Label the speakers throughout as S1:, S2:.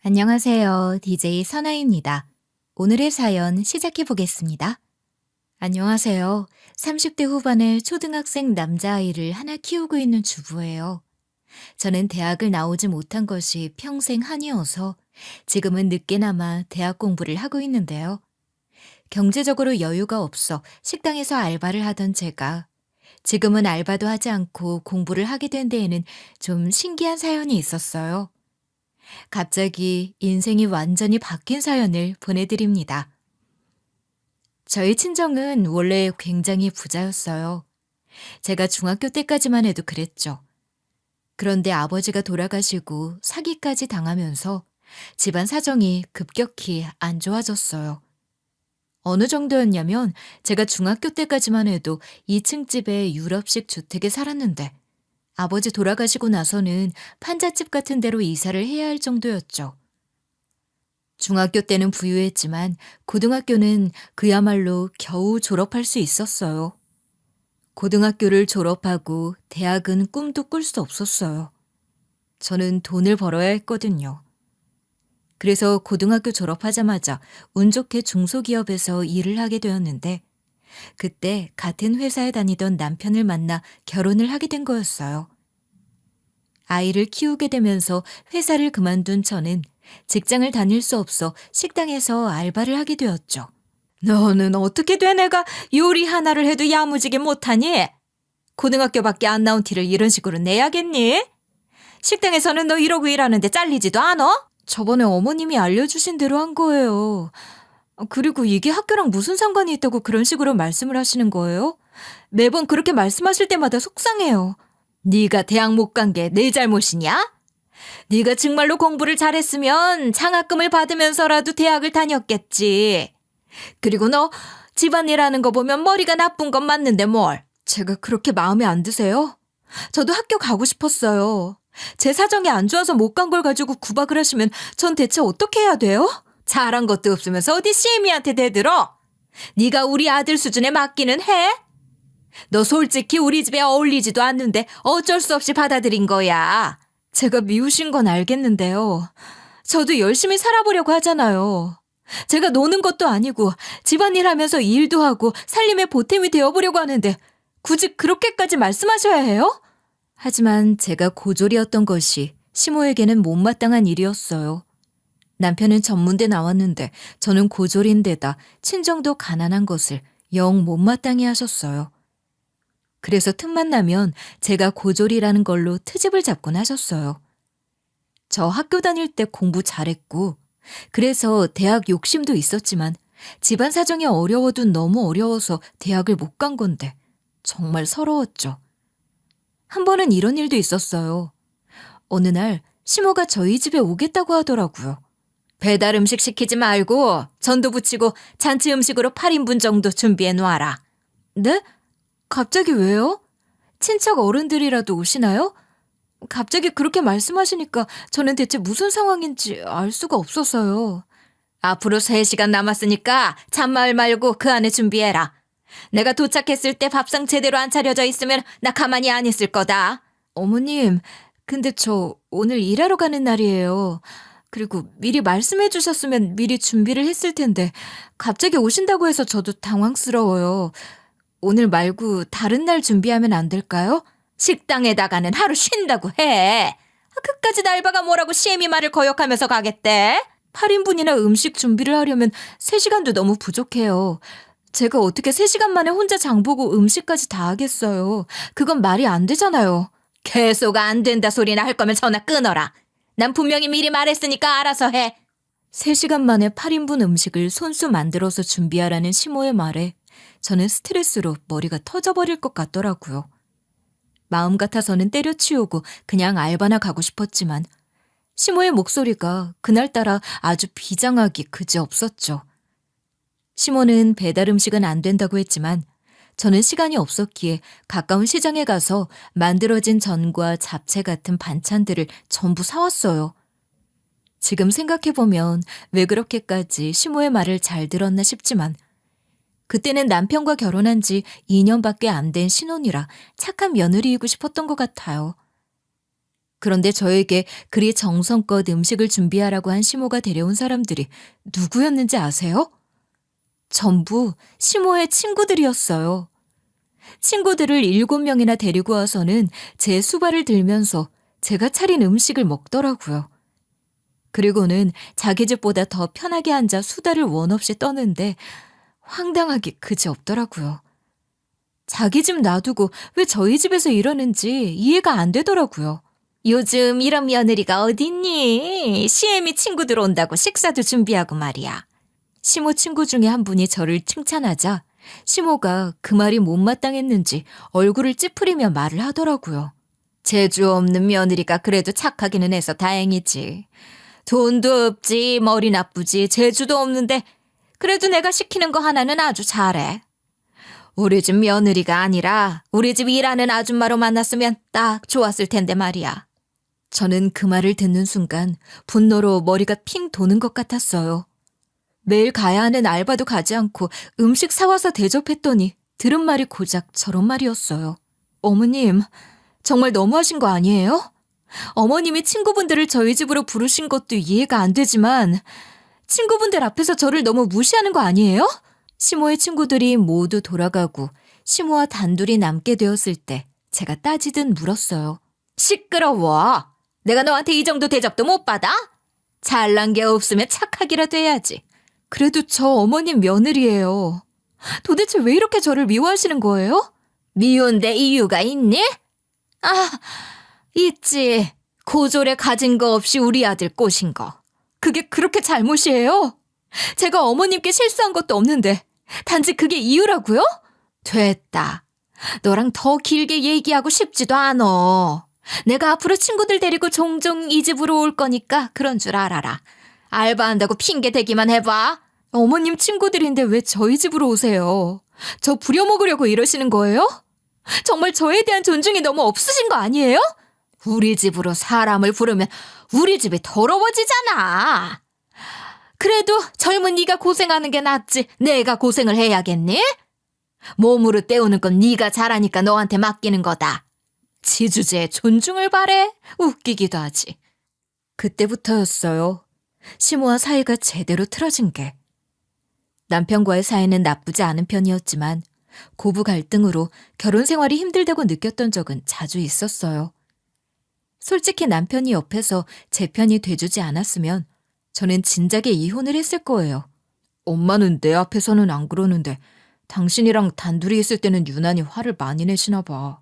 S1: 안녕하세요. DJ 선아입니다. 오늘의 사연 시작해 보겠습니다. 안녕하세요. 30대 후반의 초등학생 남자아이를 하나 키우고 있는 주부예요. 저는 대학을 나오지 못한 것이 평생 한이어서 지금은 늦게나마 대학 공부를 하고 있는데요. 경제적으로 여유가 없어 식당에서 알바를 하던 제가 지금은 알바도 하지 않고 공부를 하게 된 데에는 좀 신기한 사연이 있었어요. 갑자기 인생이 완전히 바뀐 사연을 보내드립니다. 저희 친정은 원래 굉장히 부자였어요. 제가 중학교 때까지만 해도 그랬죠. 그런데 아버지가 돌아가시고 사기까지 당하면서 집안 사정이 급격히 안 좋아졌어요. 어느 정도였냐면 제가 중학교 때까지만 해도 2층 집의 유럽식 주택에 살았는데 아버지 돌아가시고 나서는 판잣집 같은 데로 이사를 해야 할 정도였죠. 중학교 때는 부유했지만 고등학교는 그야말로 겨우 졸업할 수 있었어요. 고등학교를 졸업하고 대학은 꿈도 꿀 수 없었어요. 저는 돈을 벌어야 했거든요. 그래서 고등학교 졸업하자마자 운 좋게 중소기업에서 일을 하게 되었는데 그때 같은 회사에 다니던 남편을 만나 결혼을 하게 된 거였어요. 아이를 키우게 되면서 회사를 그만둔 저는 직장을 다닐 수 없어 식당에서 알바를 하게 되었죠. 너는 어떻게 된 애가 요리 하나를 해도 야무지게 못하니? 고등학교밖에 안 나온 티를 이런 식으로 내야겠니? 식당에서는 너 이러고 일하는데 잘리지도 않아? 저번에 어머님이 알려주신 대로 한 거예요. 그리고 이게 학교랑 무슨 상관이 있다고 그런 식으로 말씀을 하시는 거예요? 매번 그렇게 말씀하실 때마다 속상해요. 네가 대학 못 간 게 내 잘못이냐? 네가 정말로 공부를 잘했으면 장학금을 받으면서라도 대학을 다녔겠지. 그리고 너 집안일 하는 거 보면 머리가 나쁜 건 맞는데 뭘. 제가 그렇게 마음에 안 드세요? 저도 학교 가고 싶었어요. 제 사정이 안 좋아서 못 간 걸 가지고 구박을 하시면 전 대체 어떻게 해야 돼요? 잘한 것도 없으면서 어디 씨엠이한테 대들어? 네가 우리 아들 수준에 맞기는 해? 너 솔직히 우리 집에 어울리지도 않는데 어쩔 수 없이 받아들인 거야. 제가 미우신 건 알겠는데요. 저도 열심히 살아보려고 하잖아요. 제가 노는 것도 아니고 집안일 하면서 일도 하고 살림의 보탬이 되어보려고 하는데 굳이 그렇게까지 말씀하셔야 해요? 하지만 제가 고졸이었던 것이 시모에게는 못마땅한 일이었어요. 남편은 전문대 나왔는데 저는 고졸인데다 친정도 가난한 것을 영 못마땅해 하셨어요. 그래서 틈만 나면 제가 고졸이라는 걸로 트집을 잡곤 하셨어요. 저 학교 다닐 때 공부 잘했고 그래서 대학 욕심도 있었지만 집안 사정이 어려워도 너무 어려워서 대학을 못 간 건데 정말 서러웠죠. 한 번은 이런 일도 있었어요. 어느 날 시모가 저희 집에 오겠다고 하더라고요. 배달 음식 시키지 말고 전도 부치고 잔치 음식으로 8인분 정도 준비해 놓아라. 네? 갑자기 왜요? 친척 어른들이라도 오시나요? 갑자기 그렇게 말씀하시니까 저는 대체 무슨 상황인지 알 수가 없어서요. 앞으로 3시간 남았으니까 잔마을 말고 그 안에 준비해라. 내가 도착했을 때 밥상 제대로 안 차려져 있으면 나 가만히 안 있을 거다. 어머님, 근데 저 오늘 일하러 가는 날이에요. 그리고 미리 말씀해 주셨으면 미리 준비를 했을 텐데 갑자기 오신다고 해서 저도 당황스러워요. 오늘 말고 다른 날 준비하면 안 될까요? 식당에다가는 하루 쉰다고 해. 그까지 알바가 뭐라고 시애미 말을 거역하면서 가겠대? 8인분이나 음식 준비를 하려면 3시간도 너무 부족해요. 제가 어떻게 3시간 만에 혼자 장보고 음식까지 다 하겠어요. 그건 말이 안 되잖아요. 계속 안 된다 소리나 할 거면 전화 끊어라. 난 분명히 미리 말했으니까 알아서 해. 3시간 만에 8인분 음식을 손수 만들어서 준비하라는 시모의 말에 저는 스트레스로 머리가 터져버릴 것 같더라고요. 마음 같아서는 때려치우고 그냥 알바나 가고 싶었지만 시모의 목소리가 그날따라 아주 비장하기 그지없었죠. 시모는 배달 음식은 안 된다고 했지만 저는 시간이 없었기에 가까운 시장에 가서 만들어진 전과 잡채 같은 반찬들을 전부 사왔어요. 지금 생각해보면 왜 그렇게까지 시모의 말을 잘 들었나 싶지만 그때는 남편과 결혼한 지 2년밖에 안 된 신혼이라 착한 며느리이고 싶었던 것 같아요. 그런데 저에게 그리 정성껏 음식을 준비하라고 한 시모가 데려온 사람들이 누구였는지 아세요? 전부 시모의 친구들이었어요. 친구들을 7명이나 데리고 와서는 제 수발을 들면서 제가 차린 음식을 먹더라고요. 그리고는 자기 집보다 더 편하게 앉아 수다를 원 없이 떠는데 황당하기 그지없더라고요. 자기 집 놔두고 왜 저희 집에서 이러는지 이해가 안 되더라고요. 요즘 이런 며느리가 어딨니? 시애미 친구들 온다고 식사도 준비하고 말이야. 시모 친구 중에 한 분이 저를 칭찬하자 시모가 그 말이 못마땅했는지 얼굴을 찌푸리며 말을 하더라고요. 재주 없는 며느리가 그래도 착하기는 해서 다행이지. 돈도 없지, 머리 나쁘지, 재주도 없는데 그래도 내가 시키는 거 하나는 아주 잘해. 우리 집 며느리가 아니라 우리 집 일하는 아줌마로 만났으면 딱 좋았을 텐데 말이야. 저는 그 말을 듣는 순간 분노로 머리가 핑 도는 것 같았어요. 매일 가야 하는 알바도 가지 않고 음식 사와서 대접했더니 들은 말이 고작 저런 말이었어요. 어머님, 정말 너무하신 거 아니에요? 어머님이 친구분들을 저희 집으로 부르신 것도 이해가 안 되지만 친구분들 앞에서 저를 너무 무시하는 거 아니에요? 시모의 친구들이 모두 돌아가고 시모와 단둘이 남게 되었을 때 제가 따지듯 물었어요. 시끄러워. 내가 너한테 이 정도 대접도 못 받아? 잘난 게 없으면 착하기라도 해야지. 그래도 저 어머님 며느리예요. 도대체 왜 이렇게 저를 미워하시는 거예요? 미운데 이유가 있니? 아, 있지. 고졸에 가진 거 없이 우리 아들 꼬신 거. 그게 그렇게 잘못이에요? 제가 어머님께 실수한 것도 없는데 단지 그게 이유라고요? 됐다. 너랑 더 길게 얘기하고 싶지도 않어. 내가 앞으로 친구들 데리고 종종 이 집으로 올 거니까 그런 줄 알아라. 알바한다고 핑계 대기만 해봐. 어머님 친구들인데 왜 저희 집으로 오세요? 저 부려먹으려고 이러시는 거예요? 정말 저에 대한 존중이 너무 없으신 거 아니에요? 우리 집으로 사람을 부르면 우리 집이 더러워지잖아. 그래도 젊은 네가 고생하는 게 낫지 내가 고생을 해야겠니? 몸으로 때우는 건 네가 잘하니까 너한테 맡기는 거다. 지주제에 존중을 바래? 웃기기도 하지. 그때부터였어요. 시모와 사이가 제대로 틀어진 게. 남편과의 사이는 나쁘지 않은 편이었지만 고부 갈등으로 결혼 생활이 힘들다고 느꼈던 적은 자주 있었어요. 솔직히 남편이 옆에서 제 편이 돼주지 않았으면 저는 진작에 이혼을 했을 거예요. 엄마는 내 앞에서는 안 그러는데 당신이랑 단둘이 있을 때는 유난히 화를 많이 내시나 봐.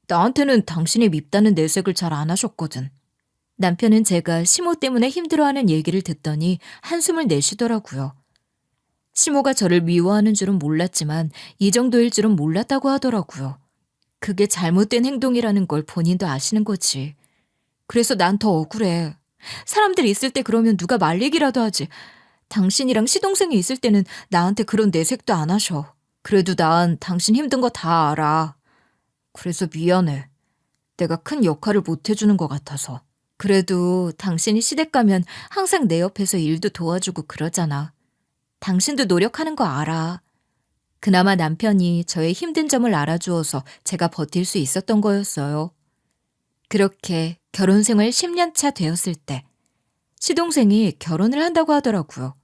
S1: 나한테는 당신이 밉다는 내색을 잘 안 하셨거든. 남편은 제가 시모 때문에 힘들어하는 얘기를 듣더니 한숨을 내쉬더라고요. 시모가 저를 미워하는 줄은 몰랐지만 이 정도일 줄은 몰랐다고 하더라고요. 그게 잘못된 행동이라는 걸 본인도 아시는 거지. 그래서 난 더 억울해. 사람들 있을 때 그러면 누가 말 얘기라도 하지. 당신이랑 시동생이 있을 때는 나한테 그런 내색도 안 하셔. 그래도 난 당신 힘든 거 다 알아. 그래서 미안해. 내가 큰 역할을 못 해주는 것 같아서. 그래도 당신이 시댁 가면 항상 내 옆에서 일도 도와주고 그러잖아. 당신도 노력하는 거 알아. 그나마 남편이 저의 힘든 점을 알아주어서 제가 버틸 수 있었던 거였어요. 그렇게 결혼 생활 10년 차 되었을 때 시동생이 결혼을 한다고 하더라고요.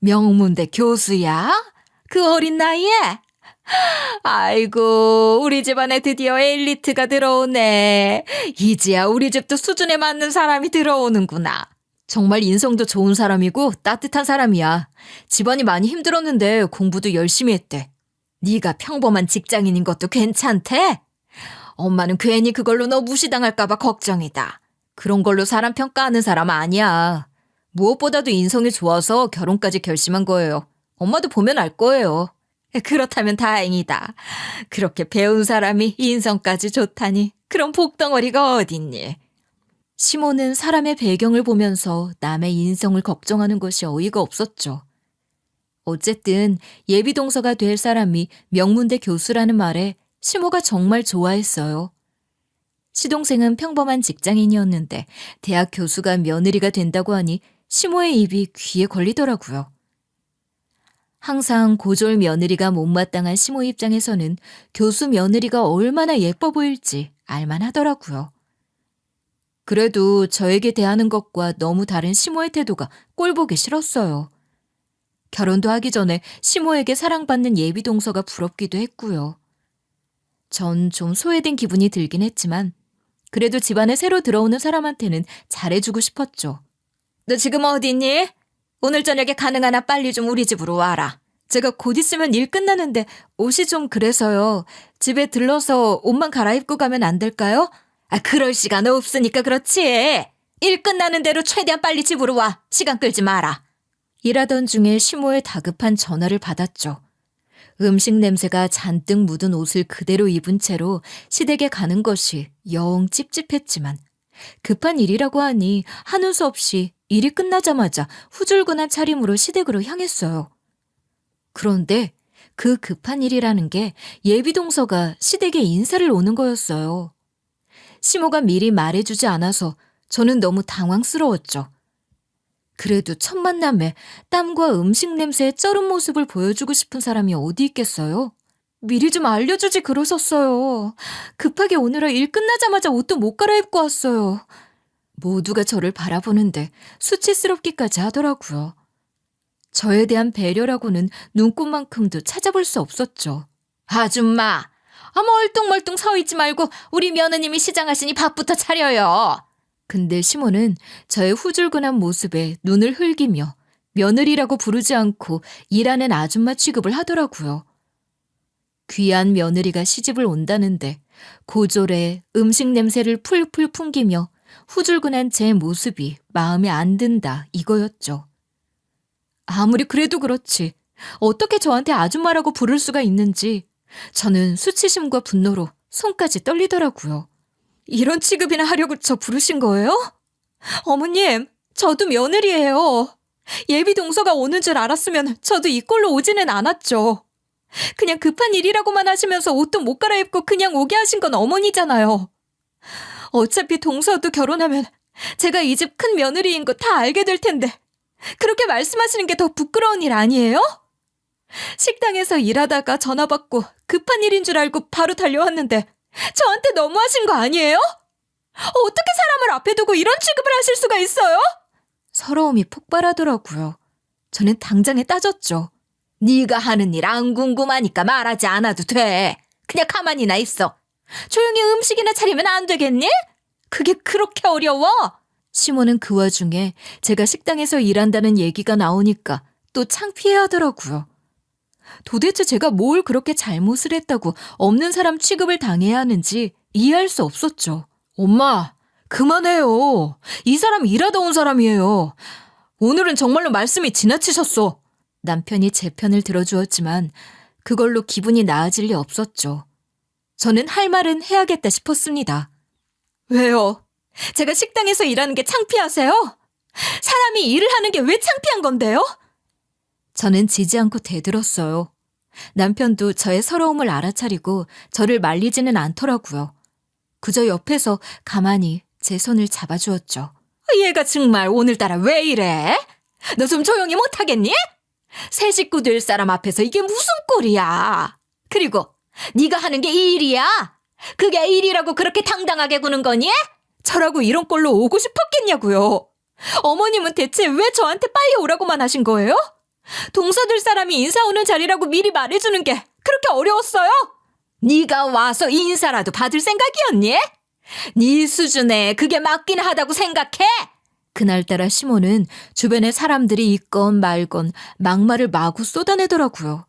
S1: 명문대 교수야? 그 어린 나이에? 아이고, 우리 집안에 드디어 엘리트가 들어오네. 이제야 우리 집도 수준에 맞는 사람이 들어오는구나. 정말 인성도 좋은 사람이고 따뜻한 사람이야. 집안이 많이 힘들었는데 공부도 열심히 했대. 네가 평범한 직장인인 것도 괜찮대? 엄마는 괜히 그걸로 너 무시당할까 봐 걱정이다. 그런 걸로 사람 평가하는 사람 아니야. 무엇보다도 인성이 좋아서 결혼까지 결심한 거예요. 엄마도 보면 알 거예요. 그렇다면 다행이다. 그렇게 배운 사람이 인성까지 좋다니 그런 복덩어리가 어딨니? 시모는 사람의 배경을 보면서 남의 인성을 걱정하는 것이 어이가 없었죠. 어쨌든 예비동서가 될 사람이 명문대 교수라는 말에 시모가 정말 좋아했어요. 시동생은 평범한 직장인이었는데 대학 교수가 며느리가 된다고 하니 시모의 입이 귀에 걸리더라고요. 항상 고졸 며느리가 못마땅한 시모 입장에서는 교수 며느리가 얼마나 예뻐 보일지 알만하더라고요. 그래도 저에게 대하는 것과 너무 다른 시모의 태도가 꼴보기 싫었어요. 결혼도 하기 전에 시모에게 사랑받는 예비 동서가 부럽기도 했고요. 전 좀 소외된 기분이 들긴 했지만 그래도 집안에 새로 들어오는 사람한테는 잘해주고 싶었죠. 너 지금 어디 있니? 오늘 저녁에 가능하나 빨리 좀 우리 집으로 와라. 제가 곧 있으면 일 끝나는데 옷이 좀 그래서요. 집에 들러서 옷만 갈아입고 가면 안 될까요? 그럴 시간 없으니까 그렇지. 일 끝나는 대로 최대한 빨리 집으로 와. 시간 끌지 마라. 일하던 중에 시모의 다급한 전화를 받았죠. 음식 냄새가 잔뜩 묻은 옷을 그대로 입은 채로 시댁에 가는 것이 영 찝찝했지만 급한 일이라고 하니 하는 수 없이 일이 끝나자마자 후줄근한 차림으로 시댁으로 향했어요. 그런데 그 급한 일이라는 게 예비 동서가 시댁에 인사를 오는 거였어요. 시모가 미리 말해주지 않아서 저는 너무 당황스러웠죠. 그래도 첫 만남에 땀과 음식 냄새의 쩔은 모습을 보여주고 싶은 사람이 어디 있겠어요? 미리 좀 알려주지 그러셨어요. 급하게 오느라 일 끝나자마자 옷도 못 갈아입고 왔어요. 모두가 저를 바라보는데 수치스럽기까지 하더라고요. 저에 대한 배려라고는 눈꽃만큼도 찾아볼 수 없었죠. 아줌마, 멀뚱멀뚱 서 있지 말고 우리 며느님이 시장하시니 밥부터 차려요. 근데 시모는 저의 후줄근한 모습에 눈을 흘기며 며느리라고 부르지 않고 일하는 아줌마 취급을 하더라고요. 귀한 며느리가 시집을 온다는데 고졸에 음식 냄새를 풀풀 풍기며 후줄근한 제 모습이 마음에 안 든다 이거였죠. 아무리 그래도 그렇지 어떻게 저한테 아줌마라고 부를 수가 있는지 저는 수치심과 분노로 손까지 떨리더라고요. 이런 취급이나 하려고 저 부르신 거예요? 어머님, 저도 며느리예요. 예비 동서가 오는 줄 알았으면 저도 이 꼴로 오지는 않았죠. 그냥 급한 일이라고만 하시면서 옷도 못 갈아입고 그냥 오게 하신 건 어머니잖아요. 어차피 동서도 결혼하면 제가 이 집 큰 며느리인 거 다 알게 될 텐데 그렇게 말씀하시는 게 더 부끄러운 일 아니에요? 식당에서 일하다가 전화 받고 급한 일인 줄 알고 바로 달려왔는데 저한테 너무하신 거 아니에요? 어떻게 사람을 앞에 두고 이런 취급을 하실 수가 있어요? 서러움이 폭발하더라고요. 저는 당장에 따졌죠. 네가 하는 일 안 궁금하니까 말하지 않아도 돼. 그냥 가만히나 있어. 조용히 음식이나 차리면 안 되겠니? 그게 그렇게 어려워? 시모는 그 와중에 제가 식당에서 일한다는 얘기가 나오니까 또 창피해하더라고요. 도대체 제가 뭘 그렇게 잘못을 했다고 없는 사람 취급을 당해야 하는지 이해할 수 없었죠. 엄마, 그만해요. 이 사람 일하다 온 사람이에요. 오늘은 정말로 말씀이 지나치셨어. 남편이 제 편을 들어주었지만 그걸로 기분이 나아질 리 없었죠. 저는 할 말은 해야겠다 싶었습니다. 왜요? 제가 식당에서 일하는 게 창피하세요? 사람이 일을 하는 게 왜 창피한 건데요? 저는 지지 않고 대들었어요. 남편도 저의 서러움을 알아차리고 저를 말리지는 않더라고요. 그저 옆에서 가만히 제 손을 잡아주었죠. 얘가 정말 오늘따라 왜 이래? 너 좀 조용히 못하겠니? 새 식구 될 사람 앞에서 이게 무슨 꼴이야? 그리고 네가 하는 게 일이야? 그게 일이라고 그렇게 당당하게 구는 거니? 저라고 이런 꼴로 오고 싶었겠냐고요. 어머님은 대체 왜 저한테 빨리 오라고만 하신 거예요? 동서들 사람이 인사 오는 자리라고 미리 말해주는 게 그렇게 어려웠어요? 네가 와서 인사라도 받을 생각이었니? 네 수준에 그게 맞긴 하다고 생각해? 그날따라 시모는 주변에 사람들이 있건 말건 막말을 마구 쏟아내더라고요.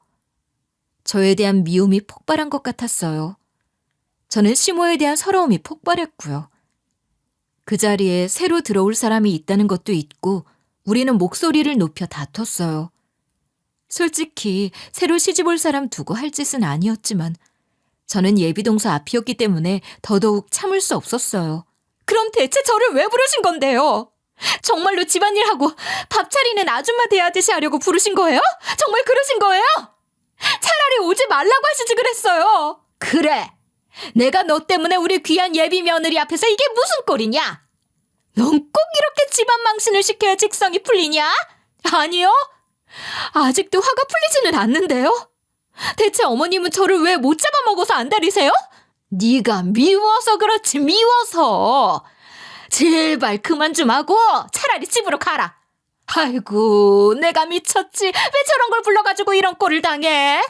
S1: 저에 대한 미움이 폭발한 것 같았어요. 저는 시모에 대한 서러움이 폭발했고요. 그 자리에 새로 들어올 사람이 있다는 것도 있고 우리는 목소리를 높여 다퉜어요. 솔직히 새로 시집 올 사람 두고 할 짓은 아니었지만 저는 예비동서 앞이었기 때문에 더더욱 참을 수 없었어요. 그럼 대체 저를 왜 부르신 건데요? 정말로 집안일하고 밥 차리는 아줌마 대하듯이 하려고 부르신 거예요? 정말 그러신 거예요? 차라리 오지 말라고 하시지 그랬어요. 그래. 내가 너 때문에 우리 귀한 예비 며느리 앞에서 이게 무슨 꼴이냐? 넌 꼭 이렇게 집안 망신을 시켜야 직성이 풀리냐? 아니요. 아직도 화가 풀리지는 않는데요. 대체 어머님은 저를 왜 못 잡아먹어서 안달이세요? 네가 미워서 그렇지, 미워서. 제발 그만 좀 하고 차라리 집으로 가라. 아이고, 내가 미쳤지. 왜 저런 걸 불러가지고 이런 꼴을 당해?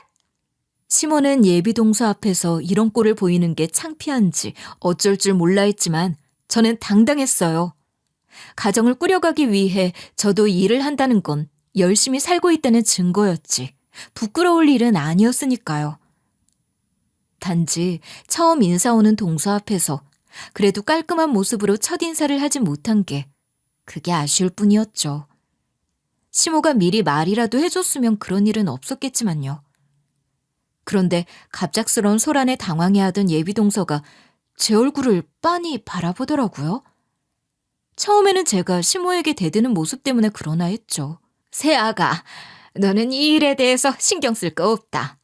S1: 시몬은 예비동서 앞에서 이런 꼴을 보이는 게 창피한지 어쩔 줄 몰라 했지만 저는 당당했어요. 가정을 꾸려가기 위해 저도 일을 한다는 건 열심히 살고 있다는 증거였지. 부끄러울 일은 아니었으니까요. 단지 처음 인사 오는 동서 앞에서 그래도 깔끔한 모습으로 첫인사를 하지 못한 게 그게 아쉬울 뿐이었죠. 시모가 미리 말이라도 해줬으면 그런 일은 없었겠지만요. 그런데 갑작스러운 소란에 당황해하던 예비동서가 제 얼굴을 빤히 바라보더라고요. 처음에는 제가 시모에게 대드는 모습 때문에 그러나 했죠. 새아가, 너는 이 일에 대해서 신경 쓸 거 없다.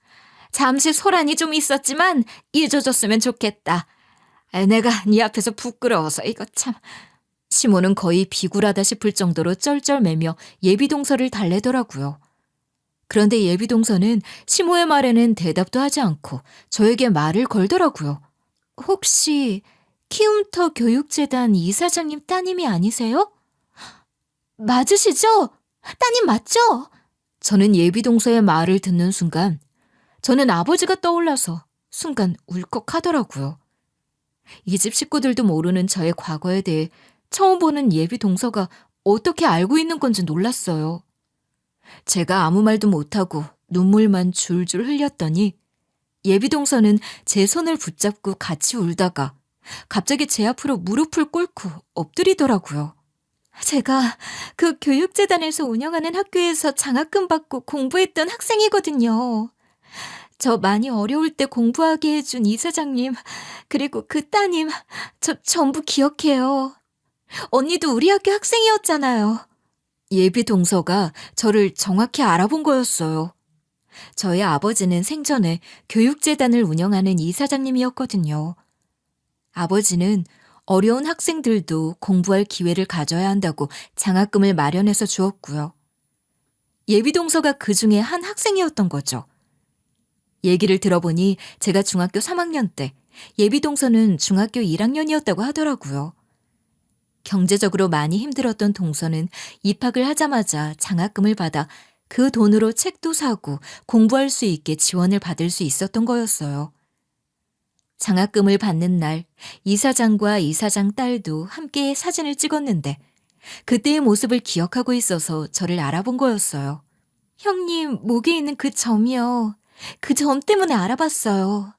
S1: 잠시 소란이 좀 있었지만 잊어줬으면 좋겠다. 내가 네 앞에서 부끄러워서 이거 참... 시모는 거의 비굴하다 싶을 정도로 쩔쩔매며 예비동서를 달래더라고요. 그런데 예비동서는 시모의 말에는 대답도 하지 않고 저에게 말을 걸더라고요. 혹시 키움터 교육재단 이사장님 따님이 아니세요? 맞으시죠? 따님 맞죠? 저는 예비동서의 말을 듣는 순간 저는 아버지가 떠올라서 순간 울컥하더라고요. 이 집 식구들도 모르는 저의 과거에 대해 처음 보는 예비동서가 어떻게 알고 있는 건지 놀랐어요. 제가 아무 말도 못하고 눈물만 줄줄 흘렸더니 예비동서는 제 손을 붙잡고 같이 울다가 갑자기 제 앞으로 무릎을 꿇고 엎드리더라고요. 제가 그 교육재단에서 운영하는 학교에서 장학금 받고 공부했던 학생이거든요. 저 많이 어려울 때 공부하게 해준 이사장님, 그리고 그 따님, 저 전부 기억해요. 언니도 우리 학교 학생이었잖아요. 예비동서가 저를 정확히 알아본 거였어요. 저희 아버지는 생전에 교육재단을 운영하는 이사장님이었거든요. 아버지는 어려운 학생들도 공부할 기회를 가져야 한다고 장학금을 마련해서 주었고요. 예비동서가 그 중에 한 학생이었던 거죠. 얘기를 들어보니 제가 중학교 3학년 때 예비동서는 중학교 1학년이었다고 하더라고요. 경제적으로 많이 힘들었던 동서는 입학을 하자마자 장학금을 받아 그 돈으로 책도 사고 공부할 수 있게 지원을 받을 수 있었던 거였어요. 장학금을 받는 날 이사장과 이사장 딸도 함께 사진을 찍었는데 그때의 모습을 기억하고 있어서 저를 알아본 거였어요. 형님 목에 있는 그 점이요. 그 점 때문에 알아봤어요.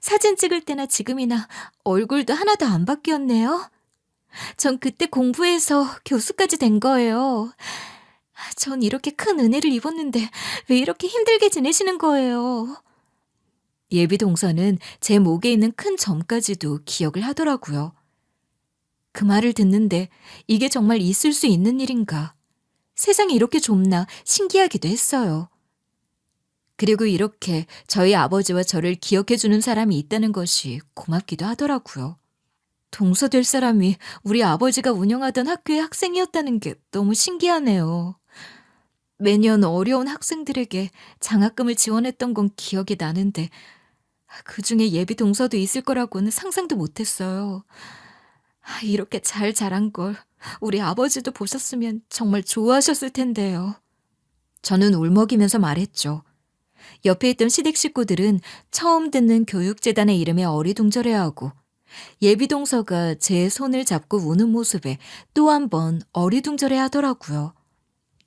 S1: 사진 찍을 때나 지금이나 얼굴도 하나도 안 바뀌었네요. 전 그때 공부해서 교수까지 된 거예요. 전 이렇게 큰 은혜를 입었는데 왜 이렇게 힘들게 지내시는 거예요? 예비동서는 제 목에 있는 큰 점까지도 기억을 하더라고요. 그 말을 듣는데 이게 정말 있을 수 있는 일인가? 세상이 이렇게 좁나 신기하기도 했어요. 그리고 이렇게 저희 아버지와 저를 기억해주는 사람이 있다는 것이 고맙기도 하더라고요. 동서 될 사람이 우리 아버지가 운영하던 학교의 학생이었다는 게 너무 신기하네요. 매년 어려운 학생들에게 장학금을 지원했던 건 기억이 나는데 그중에 예비 동서도 있을 거라고는 상상도 못했어요. 이렇게 잘 자란 걸 우리 아버지도 보셨으면 정말 좋아하셨을 텐데요. 저는 울먹이면서 말했죠. 옆에 있던 시댁 식구들은 처음 듣는 교육재단의 이름에 어리둥절해하고 예비동서가 제 손을 잡고 우는 모습에 또 한 번 어리둥절해 하더라고요.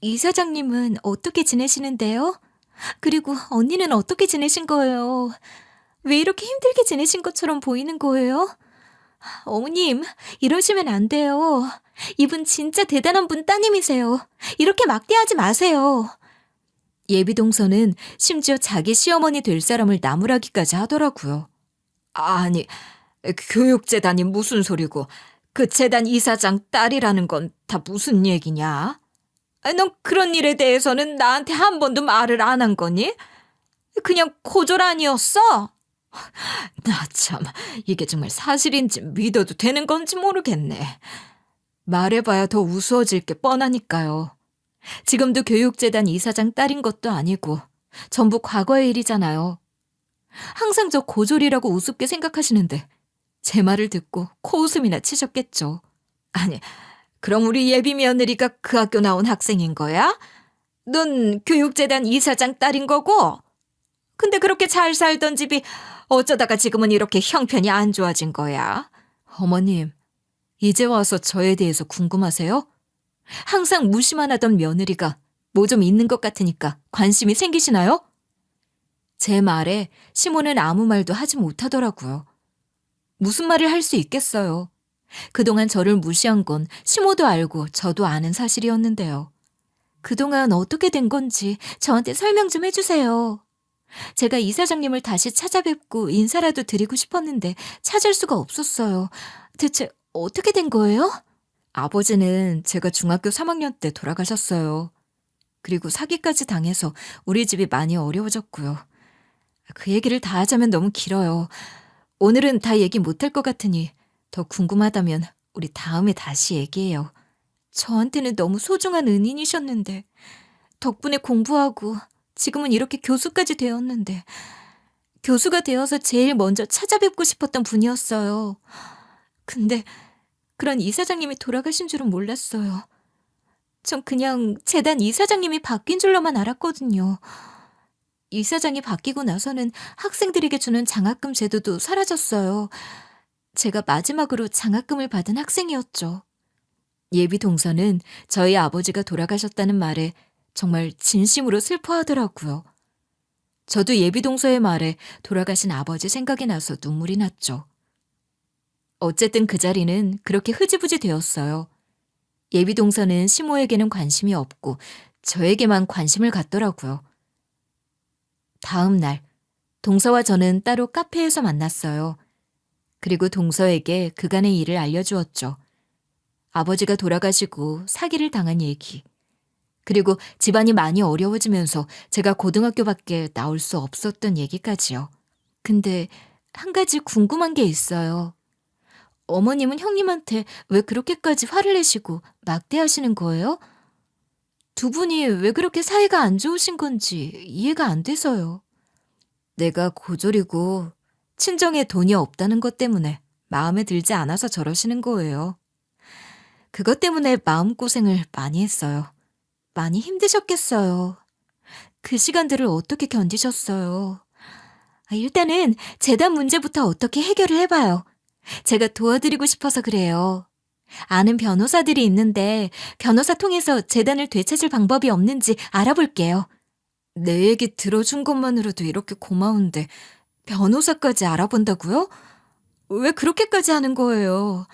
S1: 이사장님은 어떻게 지내시는데요? 그리고 언니는 어떻게 지내신 거예요? 왜 이렇게 힘들게 지내신 것처럼 보이는 거예요? 어머님, 이러시면 안 돼요. 이분 진짜 대단한 분 따님이세요. 이렇게 막대하지 마세요. 예비동서는 심지어 자기 시어머니 될 사람을 나무라기까지 하더라고요. 아니, 교육재단이 무슨 소리고 그 재단 이사장 딸이라는 건 다 무슨 얘기냐? 넌 그런 일에 대해서는 나한테 한 번도 말을 안 한 거니? 그냥 고졸아니었어? 나 참, 이게 정말 사실인지 믿어도 되는 건지 모르겠네. 말해봐야 더 우스워질 게 뻔하니까요. 지금도 교육재단 이사장 딸인 것도 아니고 전부 과거의 일이잖아요. 항상 저 고졸이라고 우습게 생각하시는데 제 말을 듣고 코웃음이나 치셨겠죠. 아니, 그럼 우리 예비 며느리가 그 학교 나온 학생인 거야? 넌 교육재단 이사장 딸인 거고? 근데 그렇게 잘 살던 집이 어쩌다가 지금은 이렇게 형편이 안 좋아진 거야? 어머님, 이제 와서 저에 대해서 궁금하세요? 항상 무시만 하던 며느리가 뭐 좀 있는 것 같으니까 관심이 생기시나요? 제 말에 시모는 아무 말도 하지 못하더라고요. 무슨 말을 할 수 있겠어요. 그동안 저를 무시한 건 시모도 알고 저도 아는 사실이었는데요. 그동안 어떻게 된 건지 저한테 설명 좀 해주세요. 제가 이사장님을 다시 찾아뵙고 인사라도 드리고 싶었는데 찾을 수가 없었어요. 대체 어떻게 된 거예요? 아버지는 제가 중학교 3학년 때 돌아가셨어요. 그리고 사기까지 당해서 우리 집이 많이 어려워졌고요. 그 얘기를 다 하자면 너무 길어요. 오늘은 다 얘기 못할 것 같으니 더 궁금하다면 우리 다음에 다시 얘기해요. 저한테는 너무 소중한 은인이셨는데 덕분에 공부하고 지금은 이렇게 교수까지 되었는데 교수가 되어서 제일 먼저 찾아뵙고 싶었던 분이었어요. 근데 그런 이사장님이 돌아가신 줄은 몰랐어요. 전 그냥 재단 이사장님이 바뀐 줄로만 알았거든요. 이사장이 바뀌고 나서는 학생들에게 주는 장학금 제도도 사라졌어요. 제가 마지막으로 장학금을 받은 학생이었죠. 예비 동서는 저희 아버지가 돌아가셨다는 말에 정말 진심으로 슬퍼하더라고요. 저도 예비 동서의 말에 돌아가신 아버지 생각이 나서 눈물이 났죠. 어쨌든 그 자리는 그렇게 흐지부지 되었어요. 예비 동서는 시모에게는 관심이 없고 저에게만 관심을 갖더라고요. 다음 날, 동서와 저는 따로 카페에서 만났어요. 그리고 동서에게 그간의 일을 알려주었죠. 아버지가 돌아가시고 사기를 당한 얘기. 그리고 집안이 많이 어려워지면서 제가 고등학교밖에 나올 수 없었던 얘기까지요. 근데 한 가지 궁금한 게 있어요. 어머님은 형님한테 왜 그렇게까지 화를 내시고 막대하시는 거예요? 두 분이 왜 그렇게 사이가 안 좋으신 건지 이해가 안 돼서요. 내가 고졸이고 친정에 돈이 없다는 것 때문에 마음에 들지 않아서 저러시는 거예요. 그것 때문에 마음고생을 많이 했어요. 많이 힘드셨겠어요. 그 시간들을 어떻게 견디셨어요? 일단은 재단 문제부터 어떻게 해결을 해봐요. 제가 도와드리고 싶어서 그래요. 아는 변호사들이 있는데 변호사 통해서 재단을 되찾을 방법이 없는지 알아볼게요. 내 얘기 들어준 것만으로도 이렇게 고마운데 변호사까지 알아본다고요? 왜 그렇게까지 하는 거예요?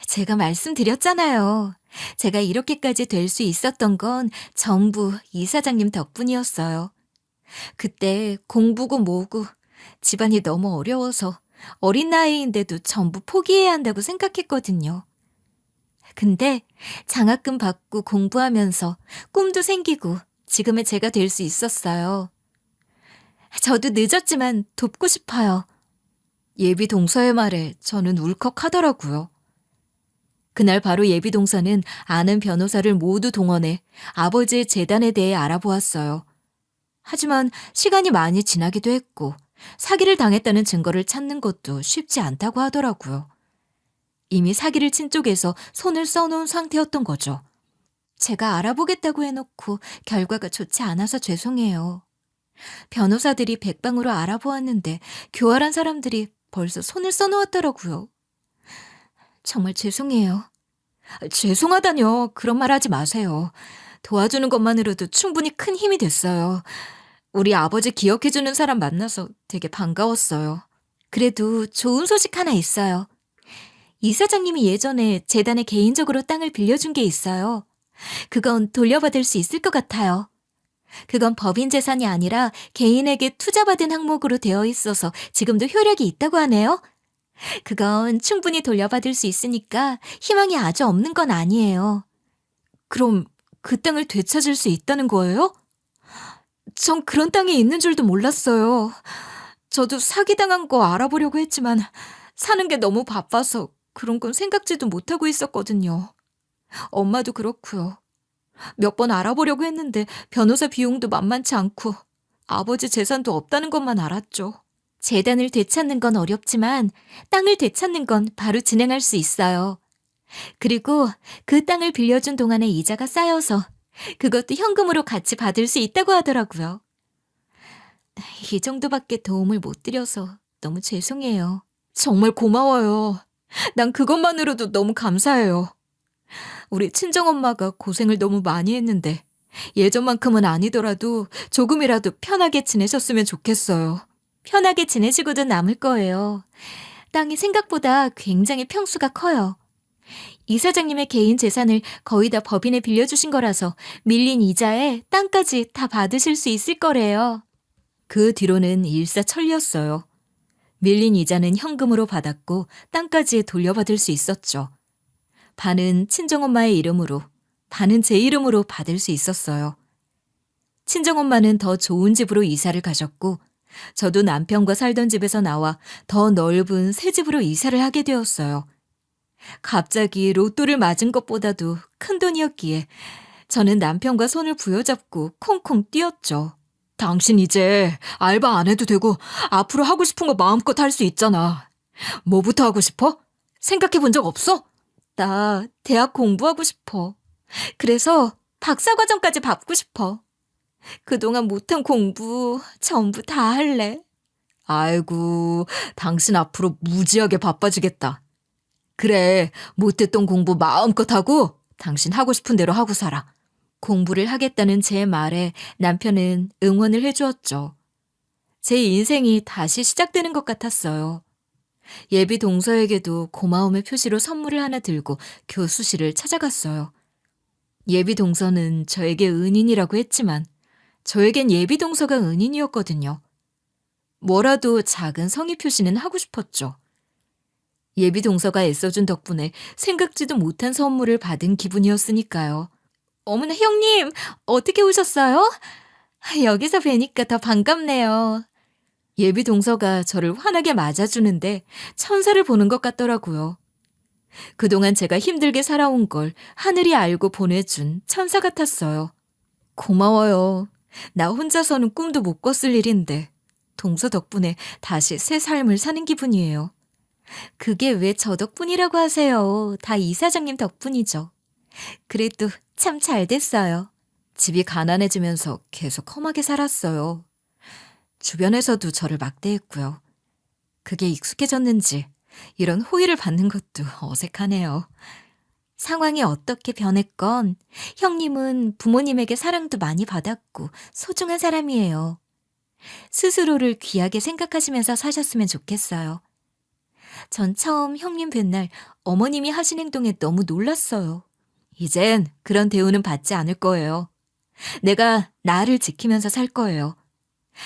S1: 제가 말씀드렸잖아요. 제가 이렇게까지 될 수 있었던 건 전부 이사장님 덕분이었어요. 그때 공부고 뭐고 집안이 너무 어려워서 어린 나이인데도 전부 포기해야 한다고 생각했거든요. 근데 장학금 받고 공부하면서 꿈도 생기고 지금의 제가 될 수 있었어요. 저도 늦었지만 돕고 싶어요. 예비 동서의 말에 저는 울컥하더라고요. 그날 바로 예비 동서는 아는 변호사를 모두 동원해 아버지의 재단에 대해 알아보았어요. 하지만 시간이 많이 지나기도 했고 사기를 당했다는 증거를 찾는 것도 쉽지 않다고 하더라고요. 이미 사기를 친 쪽에서 손을 써놓은 상태였던 거죠. 제가 알아보겠다고 해놓고 결과가 좋지 않아서 죄송해요. 변호사들이 백방으로 알아보았는데 교활한 사람들이 벌써 손을 써놓았더라고요. 정말 죄송해요. 죄송하다뇨. 그런 말 하지 마세요. 도와주는 것만으로도 충분히 큰 힘이 됐어요. 우리 아버지 기억해주는 사람 만나서 되게 반가웠어요. 그래도 좋은 소식 하나 있어요. 이사장님이 예전에 재단에 개인적으로 땅을 빌려준 게 있어요. 그건 돌려받을 수 있을 것 같아요. 그건 법인 재산이 아니라 개인에게 투자받은 항목으로 되어 있어서 지금도 효력이 있다고 하네요. 그건 충분히 돌려받을 수 있으니까 희망이 아주 없는 건 아니에요. 그럼 그 땅을 되찾을 수 있다는 거예요? 전 그런 땅이 있는 줄도 몰랐어요. 저도 사기당한 거 알아보려고 했지만 사는 게 너무 바빠서 그런 건 생각지도 못하고 있었거든요. 엄마도 그렇고요. 몇 번 알아보려고 했는데 변호사 비용도 만만치 않고 아버지 재산도 없다는 것만 알았죠. 재단을 되찾는 건 어렵지만 땅을 되찾는 건 바로 진행할 수 있어요. 그리고 그 땅을 빌려준 동안에 이자가 쌓여서 그것도 현금으로 같이 받을 수 있다고 하더라고요. 이 정도밖에 도움을 못 드려서 너무 죄송해요. 정말 고마워요. 난 그것만으로도 너무 감사해요. 우리 친정엄마가 고생을 너무 많이 했는데 예전만큼은 아니더라도 조금이라도 편하게 지내셨으면 좋겠어요. 편하게 지내시고도 남을 거예요. 땅이 생각보다 굉장히 평수가 커요. 이사장님의 개인 재산을 거의 다 법인에 빌려주신 거라서 밀린 이자에 땅까지 다 받으실 수 있을 거래요. 그 뒤로는 일사천리였어요. 밀린 이자는 현금으로 받았고 땅까지 돌려받을 수 있었죠. 반은 친정엄마의 이름으로, 반은 제 이름으로 받을 수 있었어요. 친정엄마는 더 좋은 집으로 이사를 가셨고 저도 남편과 살던 집에서 나와 더 넓은 새 집으로 이사를 하게 되었어요. 갑자기 로또를 맞은 것보다도 큰 돈이었기에 저는 남편과 손을 부여잡고 콩콩 뛰었죠. 당신 이제 알바 안 해도 되고 앞으로 하고 싶은 거 마음껏 할 수 있잖아. 뭐부터 하고 싶어? 생각해 본 적 없어? 나 대학 공부하고 싶어. 그래서 박사과정까지 밟고 싶어. 그동안 못한 공부 전부 다 할래. 아이고, 당신 앞으로 무지하게 바빠지겠다. 그래, 못했던 공부 마음껏 하고 당신 하고 싶은 대로 하고 살아. 공부를 하겠다는 제 말에 남편은 응원을 해주었죠. 제 인생이 다시 시작되는 것 같았어요. 예비 동서에게도 고마움의 표시로 선물을 하나 들고 교수실을 찾아갔어요. 예비 동서는 저에게 은인이라고 했지만 저에겐 예비 동서가 은인이었거든요. 뭐라도 작은 성의 표시는 하고 싶었죠. 예비 동서가 애써준 덕분에 생각지도 못한 선물을 받은 기분이었으니까요. 어머나 형님, 어떻게 오셨어요? 여기서 뵈니까 더 반갑네요. 예비 동서가 저를 환하게 맞아주는데 천사를 보는 것 같더라고요. 그동안 제가 힘들게 살아온 걸 하늘이 알고 보내준 천사 같았어요. 고마워요. 나 혼자서는 꿈도 못 꿨을 일인데 동서 덕분에 다시 새 삶을 사는 기분이에요. 그게 왜 저 덕분이라고 하세요. 다 이사장님 덕분이죠. 그래도 참 잘 됐어요. 집이 가난해지면서 계속 험하게 살았어요. 주변에서도 저를 막대했고요. 그게 익숙해졌는지 이런 호의를 받는 것도 어색하네요. 상황이 어떻게 변했건 형님은 부모님에게 사랑도 많이 받았고 소중한 사람이에요. 스스로를 귀하게 생각하시면서 사셨으면 좋겠어요. 전 처음 형님 뵌 날 어머님이 하신 행동에 너무 놀랐어요. 이젠 그런 대우는 받지 않을 거예요. 내가 나를 지키면서 살 거예요.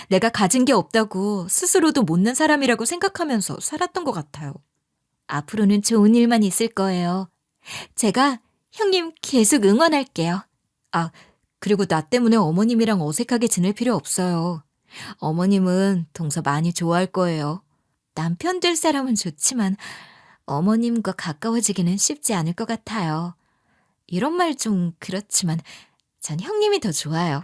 S1: 내가 가진 게 없다고 스스로도 못난 사람이라고 생각하면서 살았던 것 같아요. 앞으로는 좋은 일만 있을 거예요. 제가 형님 계속 응원할게요. 아, 그리고 나 때문에 어머님이랑 어색하게 지낼 필요 없어요. 어머님은 동서 많이 좋아할 거예요. 남편 될 사람은 좋지만 어머님과 가까워지기는 쉽지 않을 것 같아요. 이런 말 좀 그렇지만 전 형님이 더 좋아요.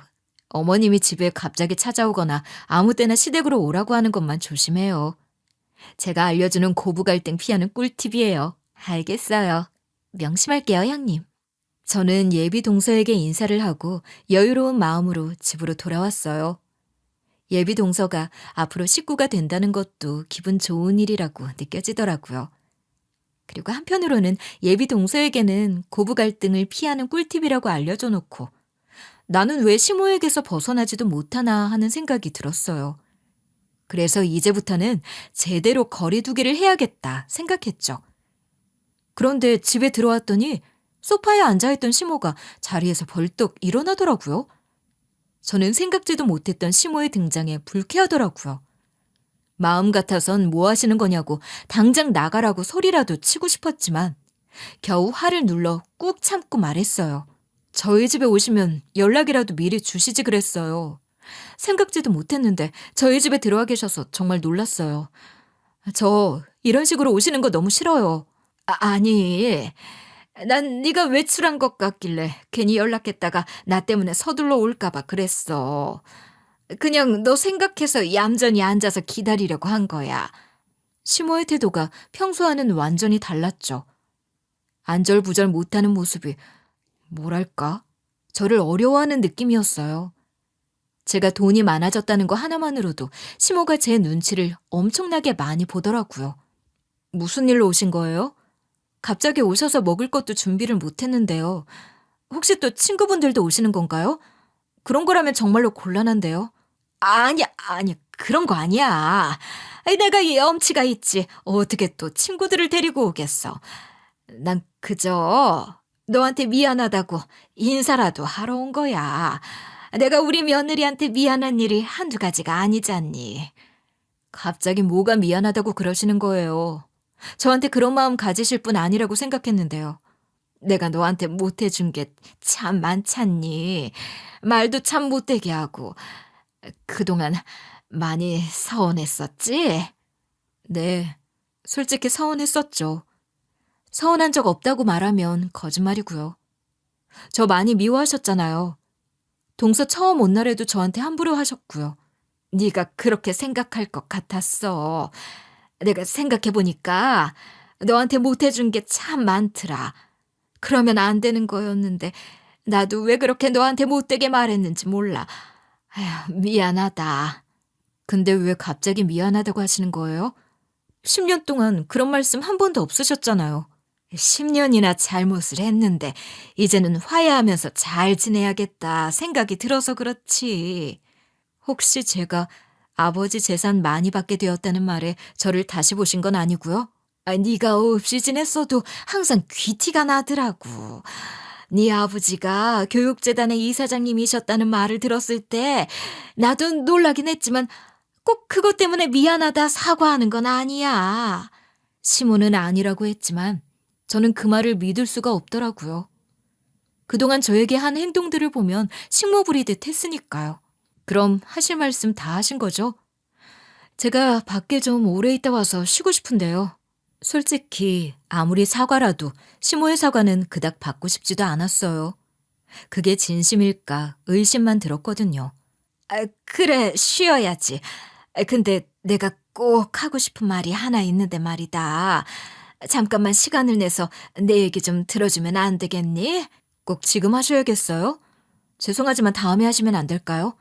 S1: 어머님이 집에 갑자기 찾아오거나 아무 때나 시댁으로 오라고 하는 것만 조심해요. 제가 알려주는 고부 갈등 피하는 꿀팁이에요. 알겠어요. 명심할게요, 형님. 저는 예비 동서에게 인사를 하고 여유로운 마음으로 집으로 돌아왔어요. 예비 동서가 앞으로 식구가 된다는 것도 기분 좋은 일이라고 느껴지더라고요. 그리고 한편으로는 예비 동서에게는 고부 갈등을 피하는 꿀팁이라고 알려줘 놓고 나는 왜 시모에게서 벗어나지도 못하나 하는 생각이 들었어요. 그래서 이제부터는 제대로 거리두기를 해야겠다 생각했죠. 그런데 집에 들어왔더니 소파에 앉아있던 시모가 자리에서 벌떡 일어나더라고요. 저는 생각지도 못했던 시모의 등장에 불쾌하더라고요. 마음 같아선 뭐 하시는 거냐고 당장 나가라고 소리라도 치고 싶었지만 겨우 화를 눌러 꾹 참고 말했어요. 저희 집에 오시면 연락이라도 미리 주시지 그랬어요. 생각지도 못했는데 저희 집에 들어와 계셔서 정말 놀랐어요. 저 이런 식으로 오시는 거 너무 싫어요. 아니, 난 네가 외출한 것 같길래 괜히 연락했다가 나 때문에 서둘러 올까 봐 그랬어. 그냥 너 생각해서 얌전히 앉아서 기다리려고 한 거야. 시모의 태도가 평소와는 완전히 달랐죠. 안절부절 못하는 모습이 뭐랄까? 저를 어려워하는 느낌이었어요. 제가 돈이 많아졌다는 거 하나만으로도 시모가 제 눈치를 엄청나게 많이 보더라고요. 무슨 일로 오신 거예요? 갑자기 오셔서 먹을 것도 준비를 못했는데요. 혹시 또 친구분들도 오시는 건가요? 그런 거라면 정말로 곤란한데요. 아니야, 아니야. 그런 거 아니야. 아이, 내가 염치가 있지. 어떻게 또 친구들을 데리고 오겠어. 난 그저 너한테 미안하다고 인사라도 하러 온 거야. 내가 우리 며느리한테 미안한 일이 한두 가지가 아니잖니. 갑자기 뭐가 미안하다고 그러시는 거예요. 저한테 그런 마음 가지실 분 아니라고 생각했는데요. 내가 너한테 못해준 게 참 많잖니. 말도 참 못되게 하고. 그동안 많이 서운했었지? 네, 솔직히 서운했었죠. 서운한 적 없다고 말하면 거짓말이고요. 저 많이 미워하셨잖아요. 동서 처음 온 날에도 저한테 함부로 하셨고요. 네가 그렇게 생각할 것 같았어. 내가 생각해보니까 너한테 못해준 게 참 많더라. 그러면 안 되는 거였는데 나도 왜 그렇게 너한테 못되게 말했는지 몰라. 아휴, 미안하다. 근데 왜 갑자기 미안하다고 하시는 거예요? 10년 동안 그런 말씀 한 번도 없으셨잖아요. 10년이나 잘못을 했는데 이제는 화해하면서 잘 지내야겠다 생각이 들어서 그렇지. 혹시 제가 아버지 재산 많이 받게 되었다는 말에 저를 다시 보신 건 아니고요? 네가 없이 지냈어도 항상 귀티가 나더라고. 네 아버지가 교육재단의 이사장님이셨다는 말을 들었을 때 나도 놀라긴 했지만 꼭 그것 때문에 미안하다 사과하는 건 아니야. 시모는 아니라고 했지만 저는 그 말을 믿을 수가 없더라고요. 그동안 저에게 한 행동들을 보면 식모 부리듯 했으니까요. 그럼 하실 말씀 다 하신 거죠? 제가 밖에 좀 오래 있다 와서 쉬고 싶은데요. 솔직히 아무리 사과라도 시모의 사과는 그닥 받고 싶지도 않았어요. 그게 진심일까 의심만 들었거든요. 그래, 쉬어야지. 근데 내가 꼭 하고 싶은 말이 하나 있는데 말이다. 잠깐만 시간을 내서 내 얘기 좀 들어주면 안 되겠니? 꼭 지금 하셔야겠어요? 죄송하지만 다음에 하시면 안 될까요?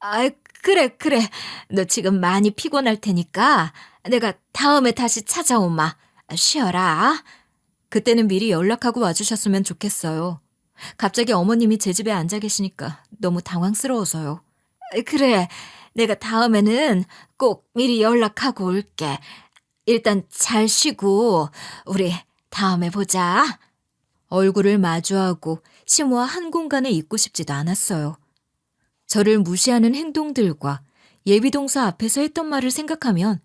S1: 아, 그래. 너 지금 많이 피곤할 테니까 내가 다음에 다시 찾아오마. 쉬어라. 그때는 미리 연락하고 와주셨으면 좋겠어요. 갑자기 어머님이 제 집에 앉아 계시니까 너무 당황스러워서요. 그래, 내가 다음에는 꼭 미리 연락하고 올게. 일단 잘 쉬고 우리 다음에 보자. 얼굴을 마주하고 시모와 한 공간에 있고 싶지도 않았어요. 저를 무시하는 행동들과 예비동사 앞에서 했던 말을 생각하면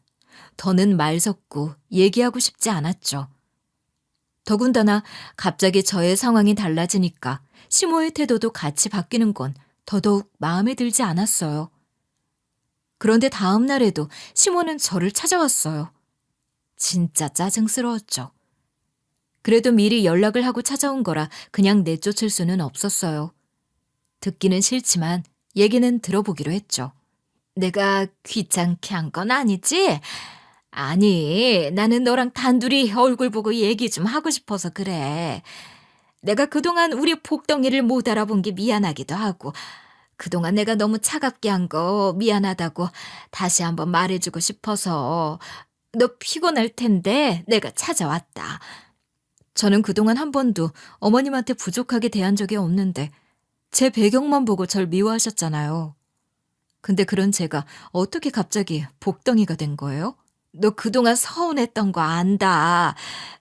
S1: 더는 말 섞고 얘기하고 싶지 않았죠. 더군다나 갑자기 저의 상황이 달라지니까 시모의 태도도 같이 바뀌는 건 더더욱 마음에 들지 않았어요. 그런데 다음 날에도 시모는 저를 찾아왔어요. 진짜 짜증스러웠죠. 그래도 미리 연락을 하고 찾아온 거라 그냥 내쫓을 수는 없었어요. 듣기는 싫지만 얘기는 들어보기로 했죠. 내가 귀찮게 한 건 아니지? 아니, 나는 너랑 단둘이 얼굴 보고 얘기 좀 하고 싶어서 그래. 내가 그동안 우리 복덩이를 못 알아본 게 미안하기도 하고, 그동안 내가 너무 차갑게 한 거 미안하다고 다시 한번 말해주고 싶어서 너 피곤할 텐데 내가 찾아왔다. 저는 그동안 한 번도 어머님한테 부족하게 대한 적이 없는데 제 배경만 보고 절 미워하셨잖아요. 근데 그런 제가 어떻게 갑자기 복덩이가 된 거예요? 너 그동안 서운했던 거 안다.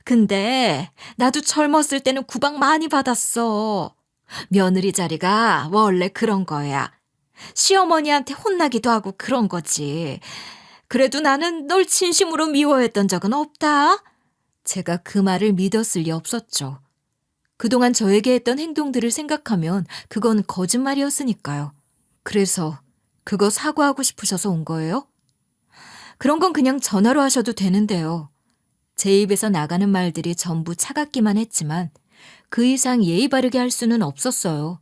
S1: 근데 나도 젊었을 때는 구박 많이 받았어. 며느리 자리가 원래 그런 거야. 시어머니한테 혼나기도 하고 그런 거지. 그래도 나는 널 진심으로 미워했던 적은 없다. 제가 그 말을 믿었을 리 없었죠. 그동안 저에게 했던 행동들을 생각하면 그건 거짓말이었으니까요. 그래서 그거 사과하고 싶으셔서 온 거예요? 그런 건 그냥 전화로 하셔도 되는데요. 제 입에서 나가는 말들이 전부 차갑기만 했지만 그 이상 예의 바르게 할 수는 없었어요.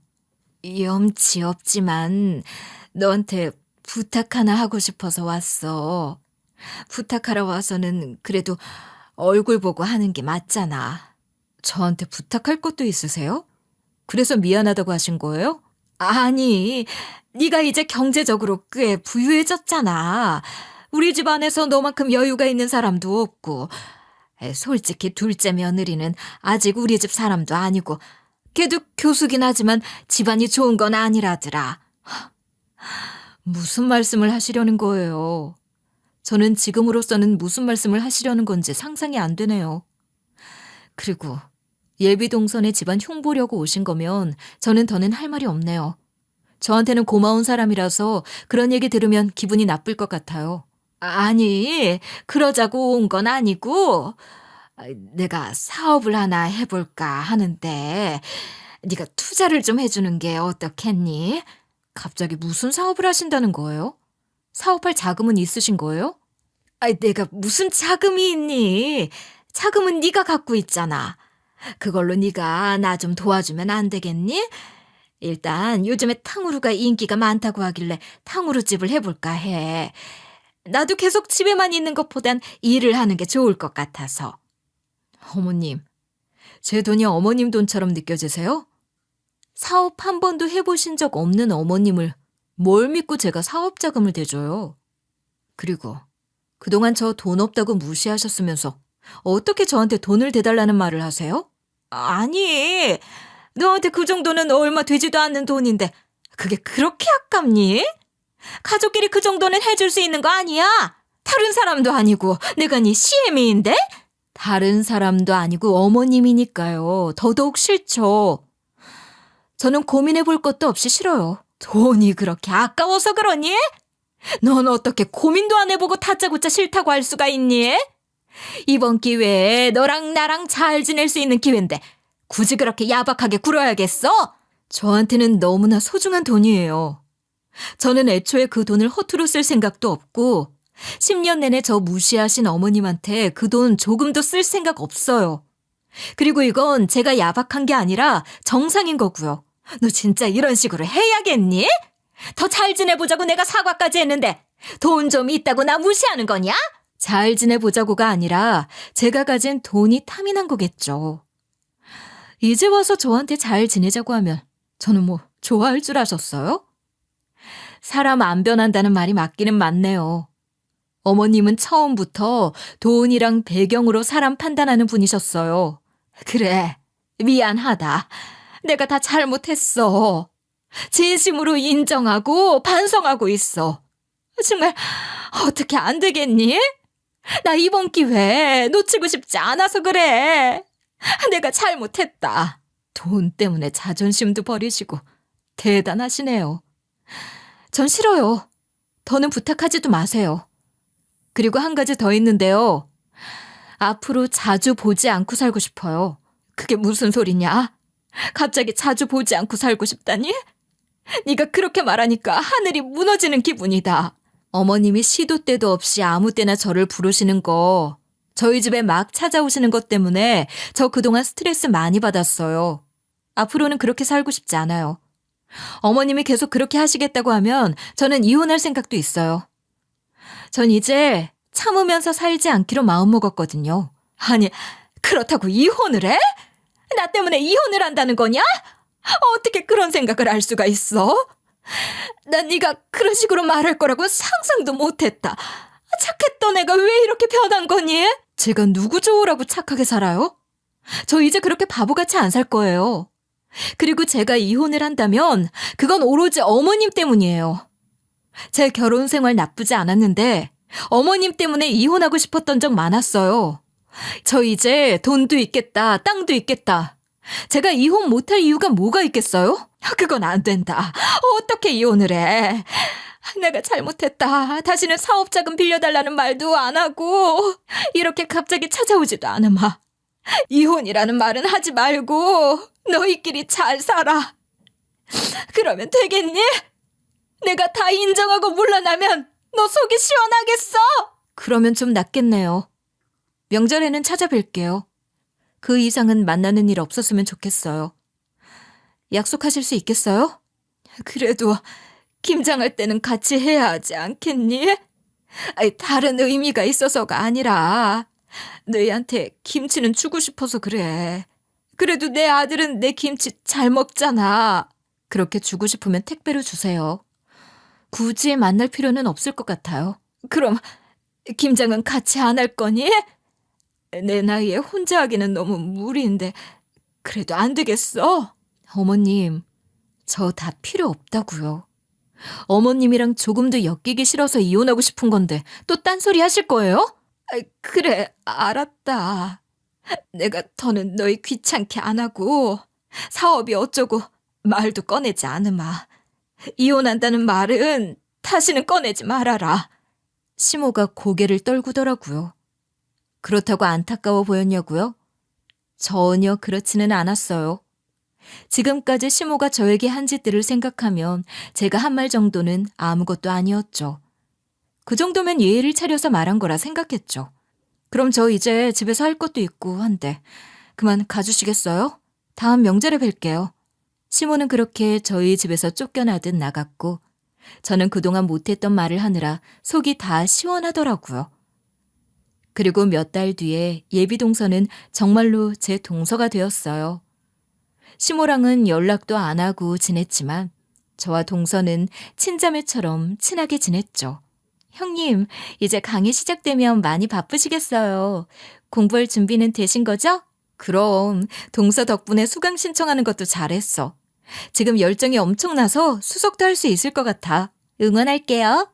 S1: 염치 없지만 너한테 부탁 하나 하고 싶어서 왔어. 부탁하러 와서는 그래도 얼굴 보고 하는 게 맞잖아. 저한테 부탁할 것도 있으세요? 그래서 미안하다고 하신 거예요? 아니, 네가 이제 경제적으로 꽤 부유해졌잖아. 우리 집안에서 너만큼 여유가 있는 사람도 없고. 솔직히 둘째 며느리는 아직 우리 집 사람도 아니고 걔도 교수긴 하지만 집안이 좋은 건 아니라더라. 무슨 말씀을 하시려는 거예요? 저는 지금으로서는 무슨 말씀을 하시려는 건지 상상이 안 되네요. 그리고 예비동선에 집안 흉보려고 오신 거면 저는 더는 할 말이 없네요. 저한테는 고마운 사람이라서 그런 얘기 들으면 기분이 나쁠 것 같아요. 아니, 그러자고 온 건 아니고 내가 사업을 하나 해볼까 하는데 네가 투자를 좀 해주는 게 어떻겠니? 갑자기 무슨 사업을 하신다는 거예요? 사업할 자금은 있으신 거예요? 내가 무슨 자금이 있니? 자금은 네가 갖고 있잖아. 그걸로 네가 나 좀 도와주면 안 되겠니? 일단 요즘에 탕후루가 인기가 많다고 하길래 탕후루집을 해볼까 해. 나도 계속 집에만 있는 것보단 일을 하는 게 좋을 것 같아서. 어머님, 제 돈이 어머님 돈처럼 느껴지세요? 사업 한 번도 해보신 적 없는 어머님을 뭘 믿고 제가 사업 자금을 대줘요? 그리고 그동안 저 돈 없다고 무시하셨으면서 어떻게 저한테 돈을 대달라는 말을 하세요? 아니, 너한테 그 정도는 얼마 되지도 않는 돈인데 그게 그렇게 아깝니? 가족끼리 그 정도는 해줄 수 있는 거 아니야? 다른 사람도 아니고 내가 네 시애미인데? 다른 사람도 아니고 어머님이니까요. 더더욱 싫죠. 저는 고민해 볼 것도 없이 싫어요. 돈이 그렇게 아까워서 그러니? 넌 어떻게 고민도 안 해보고 다짜고짜 싫다고 할 수가 있니? 이번 기회에 너랑 나랑 잘 지낼 수 있는 기회인데 굳이 그렇게 야박하게 굴어야겠어? 저한테는 너무나 소중한 돈이에요. 저는 애초에 그 돈을 허투루 쓸 생각도 없고 10년 내내 저 무시하신 어머님한테 그 돈 조금도 쓸 생각 없어요. 그리고 이건 제가 야박한 게 아니라 정상인 거고요. 너 진짜 이런 식으로 해야겠니? 더 잘 지내보자고 내가 사과까지 했는데 돈 좀 있다고 나 무시하는 거냐? 잘 지내보자고가 아니라 제가 가진 돈이 탐이 난 거겠죠. 이제 와서 저한테 잘 지내자고 하면 저는 뭐 좋아할 줄 아셨어요? 사람 안 변한다는 말이 맞기는 맞네요. 어머님은 처음부터 돈이랑 배경으로 사람 판단하는 분이셨어요. 그래, 미안하다. 내가 다 잘못했어. 진심으로 인정하고 반성하고 있어. 정말 어떻게 안 되겠니? 나 이번 기회 놓치고 싶지 않아서 그래. 내가 잘못했다. 돈 때문에 자존심도 버리시고 대단하시네요. 전 싫어요. 더는 부탁하지도 마세요. 그리고 한 가지 더 있는데요. 앞으로 자주 보지 않고 살고 싶어요. 그게 무슨 소리냐? 갑자기 자주 보지 않고 살고 싶다니? 네가 그렇게 말하니까 하늘이 무너지는 기분이다. 어머님이 시도 때도 없이 아무 때나 저를 부르시는 거, 저희 집에 막 찾아오시는 것 때문에 저 그동안 스트레스 많이 받았어요. 앞으로는 그렇게 살고 싶지 않아요. 어머님이 계속 그렇게 하시겠다고 하면 저는 이혼할 생각도 있어요. 전 이제 참으면서 살지 않기로 마음먹었거든요. 아니, 그렇다고 이혼을 해? 나 때문에 이혼을 한다는 거냐? 어떻게 그런 생각을 할 수가 있어? 난 네가 그런 식으로 말할 거라고 상상도 못했다. 착했던 애가 왜 이렇게 변한 거니? 제가 누구 좋으라고 착하게 살아요? 저 이제 그렇게 바보같이 안 살 거예요. 그리고 제가 이혼을 한다면 그건 오로지 어머님 때문이에요. 제 결혼 생활 나쁘지 않았는데 어머님 때문에 이혼하고 싶었던 적 많았어요. 저 이제 돈도 있겠다, 땅도 있겠다. 제가 이혼 못할 이유가 뭐가 있겠어요? 그건 안 된다. 어떻게 이혼을 해? 내가 잘못했다. 다시는 사업자금 빌려달라는 말도 안 하고 이렇게 갑자기 찾아오지도 않으마. 이혼이라는 말은 하지 말고 너희끼리 잘 살아. 그러면 되겠니? 내가 다 인정하고 물러나면 너 속이 시원하겠어? 그러면 좀 낫겠네요. 명절에는 찾아뵐게요. 그 이상은 만나는 일 없었으면 좋겠어요. 약속하실 수 있겠어요? 그래도 김장할 때는 같이 해야 하지 않겠니? 다른 의미가 있어서가 아니라 너희한테 김치는 주고 싶어서 그래. 그래도 내 아들은 내 김치 잘 먹잖아. 그렇게 주고 싶으면 택배로 주세요. 굳이 만날 필요는 없을 것 같아요. 그럼 김장은 같이 안 할 거니? 내 나이에 혼자 하기는 너무 무리인데 그래도 안 되겠어? 어머님, 저 다 필요 없다고요. 어머님이랑 조금도 엮이기 싫어서 이혼하고 싶은 건데 또 딴소리 하실 거예요? 그래, 알았다. 내가 더는 너희 귀찮게 안 하고 사업이 어쩌고 말도 꺼내지 않으마. 이혼한다는 말은 다시는 꺼내지 말아라. 시모가 고개를 떨구더라고요. 그렇다고 안타까워 보였냐고요? 전혀 그렇지는 않았어요. 지금까지 시모가 저에게 한 짓들을 생각하면 제가 한 말 정도는 아무것도 아니었죠. 그 정도면 예의를 차려서 말한 거라 생각했죠. 그럼 저 이제 집에서 할 것도 있고 한데 그만 가주시겠어요? 다음 명절에 뵐게요. 시모는 그렇게 저희 집에서 쫓겨나듯 나갔고 저는 그동안 못했던 말을 하느라 속이 다 시원하더라고요. 그리고 몇 달 뒤에 예비 동서는 정말로 제 동서가 되었어요. 시모랑은 연락도 안 하고 지냈지만 저와 동서는 친자매처럼 친하게 지냈죠. 형님, 이제 강의 시작되면 많이 바쁘시겠어요. 공부할 준비는 되신 거죠? 그럼 동서 덕분에 수강 신청하는 것도 잘했어. 지금 열정이 엄청나서 수석도 할 수 있을 것 같아. 응원할게요.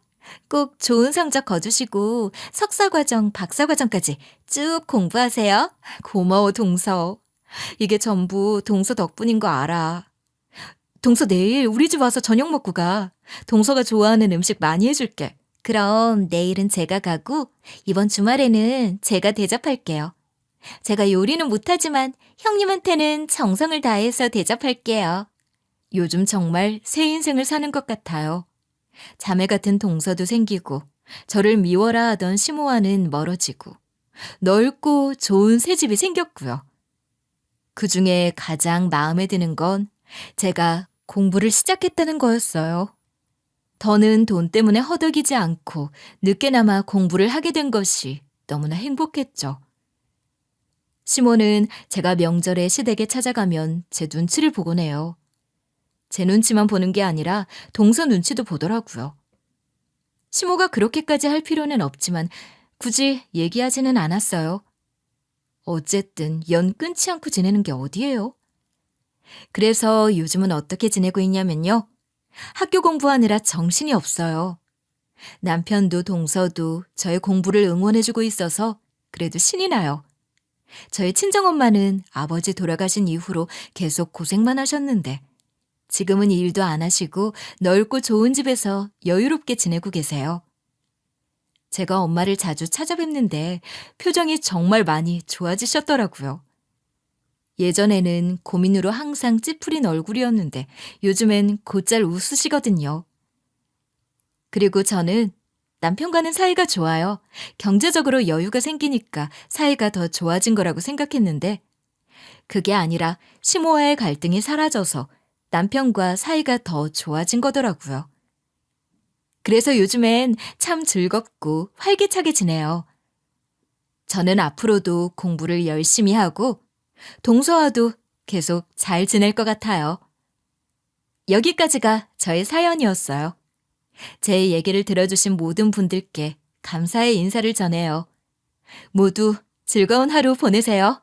S1: 꼭 좋은 성적 거두시고 석사과정, 박사과정까지 쭉 공부하세요. 고마워, 동서. 이게 전부 동서 덕분인 거 알아. 동서 내일 우리 집 와서 저녁 먹고 가. 동서가 좋아하는 음식 많이 해줄게. 그럼 내일은 제가 가고 이번 주말에는 제가 대접할게요. 제가 요리는 못하지만 형님한테는 정성을 다해서 대접할게요. 요즘 정말 새 인생을 사는 것 같아요. 자매 같은 동서도 생기고 저를 미워라 하던 시모와는 멀어지고 넓고 좋은 새 집이 생겼고요. 그중에 가장 마음에 드는 건 제가 공부를 시작했다는 거였어요. 더는 돈 때문에 허덕이지 않고 늦게나마 공부를 하게 된 것이 너무나 행복했죠. 시모는 제가 명절에 시댁에 찾아가면 제 눈치를 보곤 해요. 제 눈치만 보는 게 아니라 동서 눈치도 보더라고요. 시모가 그렇게까지 할 필요는 없지만 굳이 얘기하지는 않았어요. 어쨌든 연 끊지 않고 지내는 게 어디예요? 그래서 요즘은 어떻게 지내고 있냐면요. 학교 공부하느라 정신이 없어요. 남편도 동서도 저의 공부를 응원해주고 있어서 그래도 신이 나요. 저희 친정엄마는 아버지 돌아가신 이후로 계속 고생만 하셨는데 지금은 일도 안 하시고 넓고 좋은 집에서 여유롭게 지내고 계세요. 제가 엄마를 자주 찾아뵙는데 표정이 정말 많이 좋아지셨더라고요. 예전에는 고민으로 항상 찌푸린 얼굴이었는데 요즘엔 곧잘 웃으시거든요. 그리고 저는 남편과는 사이가 좋아요. 경제적으로 여유가 생기니까 사이가 더 좋아진 거라고 생각했는데 그게 아니라 시모와의 갈등이 사라져서 남편과 사이가 더 좋아진 거더라고요. 그래서 요즘엔 참 즐겁고 활기차게 지내요. 저는 앞으로도 공부를 열심히 하고 동서와도 계속 잘 지낼 것 같아요. 여기까지가 저의 사연이었어요. 제 얘기를 들어주신 모든 분들께 감사의 인사를 전해요. 모두 즐거운 하루 보내세요.